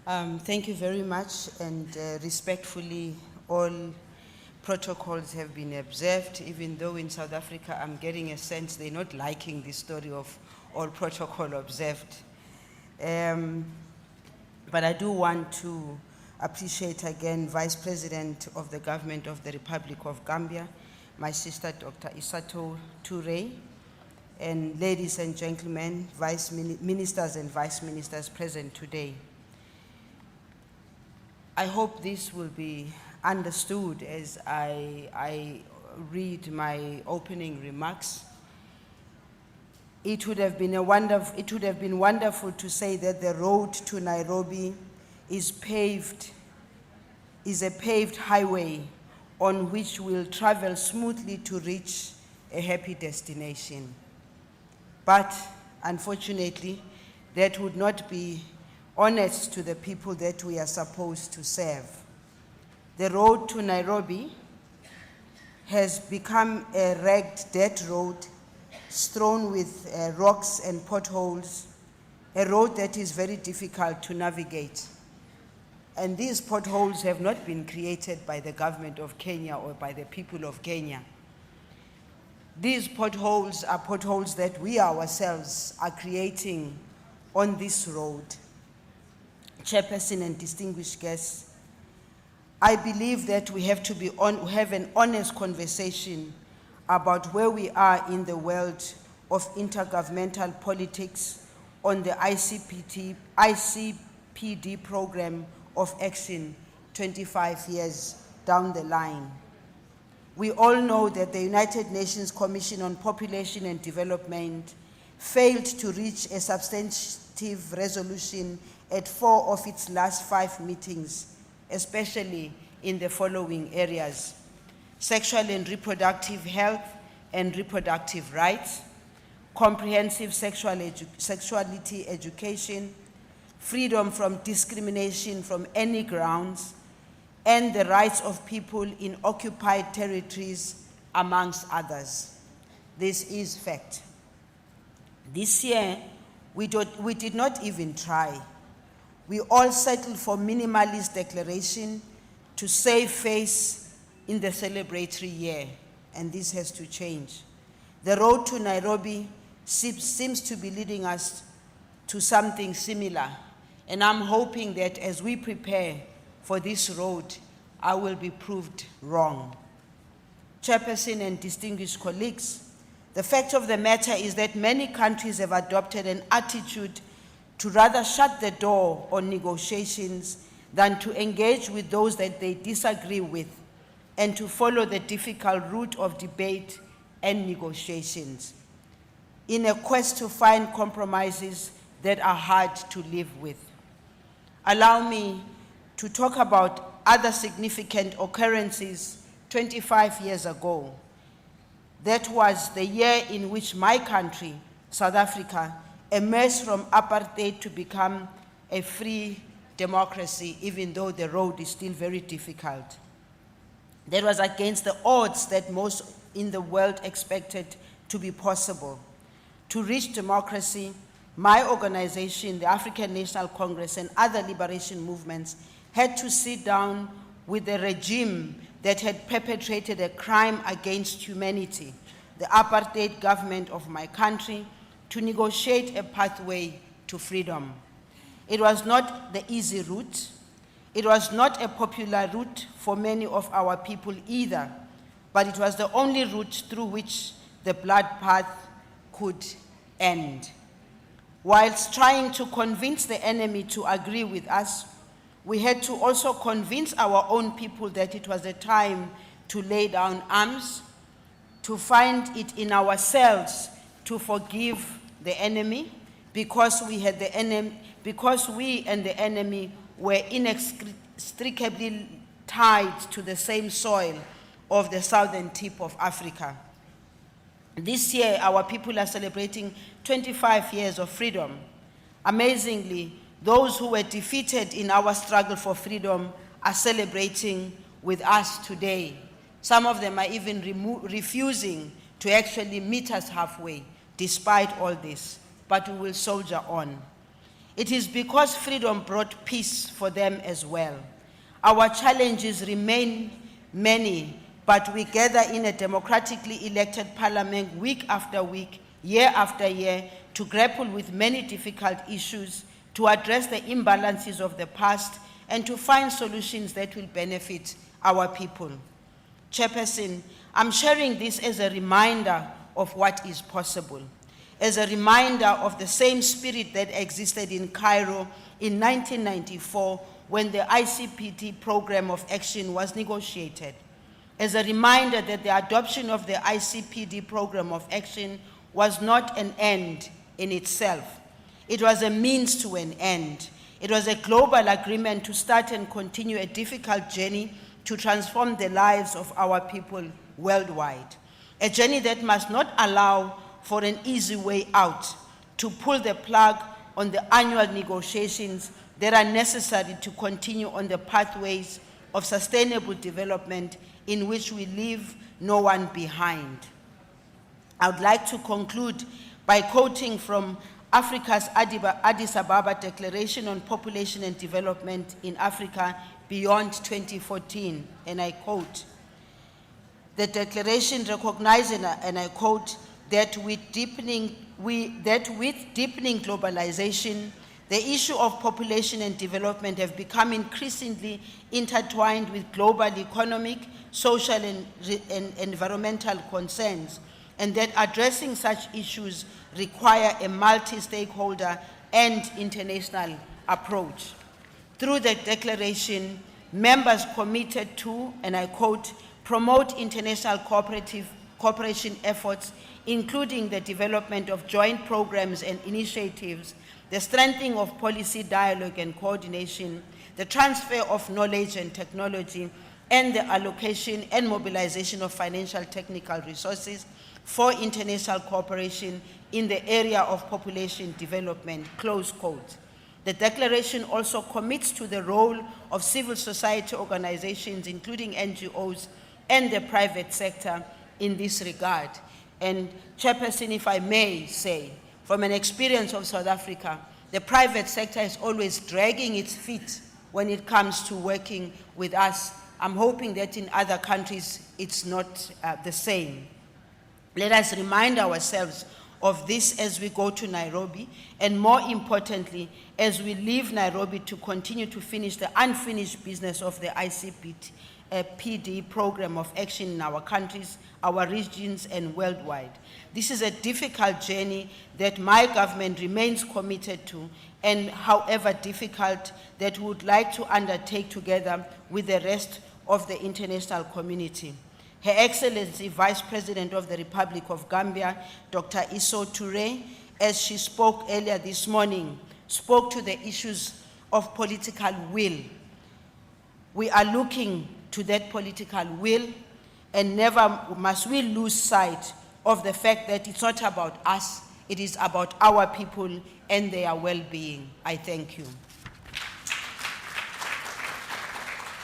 Thank you very much, and respectfully, all protocols have been observed, even though in South Africa I'm getting a sense they're not liking the story of all protocol observed. But I do want to appreciate again Vice President of the Government of the Republic of Gambia, my sister Dr. Isato Toure, and ladies and gentlemen, ministers and vice ministers present today. I hope this will be understood as I read my opening remarks. It would have been wonderful to say that the road to Nairobi is a paved highway on which we'll travel smoothly to reach a happy destination. But unfortunately, that would not be honest to the people that we are supposed to serve. The road to Nairobi has become a ragged dirt road strewn with rocks and potholes, a road that is very difficult to navigate. And these potholes have not been created by the government of Kenya or by the people of Kenya. These potholes are potholes that we ourselves are creating on this road. Chairperson and distinguished guests, I believe that we have to have an honest conversation about where we are in the world of intergovernmental politics on the ICPD program of action 25 years down the line. We all know that the United Nations Commission on Population and Development failed to reach a substantive resolution at 4 of its last 5 meetings, especially in the following areas: sexual and reproductive health and reproductive rights, comprehensive sexuality education, freedom from discrimination from any grounds, and the rights of people in occupied territories, amongst others. This is fact. This year, we did not even try. We all settled for minimalist declaration to save face in the celebratory year, and this has to change. The road to Nairobi seems to be leading us to something similar, and I'm hoping that as we prepare for this road, I will be proved wrong. Chairperson and distinguished colleagues, the fact of the matter is that many countries have adopted an attitude to rather shut the door on negotiations than to engage with those that they disagree with, and to follow the difficult route of debate and negotiations in a quest to find compromises that are hard to live with. Allow me to talk about other significant occurrences 25 years ago. That was the year in which my country, South Africa, emerged from apartheid to become a free democracy, even though the road is still very difficult. That was against the odds that most in the world expected to be possible. To reach democracy, my organization, the African National Congress, and other liberation movements had to sit down with the regime that had perpetrated a crime against humanity, the apartheid government of my country, to negotiate a pathway to freedom. It was not the easy route. It was not a popular route for many of our people either, but it was the only route through which the bloodbath could end. Whilst trying to convince the enemy to agree with us, we had to also convince our own people that it was a time to lay down arms, to find it in ourselves to forgive the enemy, because we and the enemy were inextricably tied to the same soil of the southern tip of Africa. This year, our people are celebrating 25 years of freedom. Amazingly, those who were defeated in our struggle for freedom are celebrating with us today. Some of them are even refusing to actually meet us halfway, despite all this, but we will soldier on. It is because freedom brought peace for them as well. Our challenges remain many, but we gather in a democratically elected parliament week after week, year after year, to grapple with many difficult issues, to address the imbalances of the past, and to find solutions that will benefit our people. Chairperson, I'm sharing this as a reminder of what is possible, as a reminder of the same spirit that existed in Cairo in 1994 when the ICPD Program of Action was negotiated, as a reminder that the adoption of the ICPD Program of Action was not an end in itself. It was a means to an end. It was a global agreement to start and continue a difficult journey to transform the lives of our people worldwide. A journey that must not allow for an easy way out, to pull the plug on the annual negotiations that are necessary to continue on the pathways of sustainable development in which we leave no one behind. I would like to conclude by quoting from Africa's Addis Ababa Declaration on Population and Development in Africa Beyond 2014, and I quote, the declaration recognizes, and I quote, that with deepening globalization, the issue of population and development have become increasingly intertwined with global economic, social, and environmental concerns, and that addressing such issues require a multi-stakeholder and international approach. Through the declaration, members committed to, and I quote, promote international cooperation efforts, including the development of joint programs and initiatives, the strengthening of policy dialogue and coordination, the transfer of knowledge and technology, and the allocation and mobilization of financial technical resources for international cooperation in the area of population development, close quote. The declaration also commits to the role of civil society organizations, including NGOs, and the private sector in this regard. And Chairperson, if I may say, from an experience of South Africa, the private sector is always dragging its feet when it comes to working with us. I'm hoping that in other countries it's not the same. Let us remind ourselves of this as we go to Nairobi, and more importantly, as we leave Nairobi to continue to finish the unfinished business of the ICPD Program of Action in our countries, our regions, and worldwide. This is a difficult journey that my government remains committed to, and however difficult, that we would like to undertake together with the rest of the international community. Her Excellency Vice President of the Republic of Gambia, Dr. Issou Touré, as she spoke earlier this morning, spoke to the issues of political will. We are looking to that political will, and never must we lose sight of the fact that it's not about us, it is about our people and their well-being. I thank you.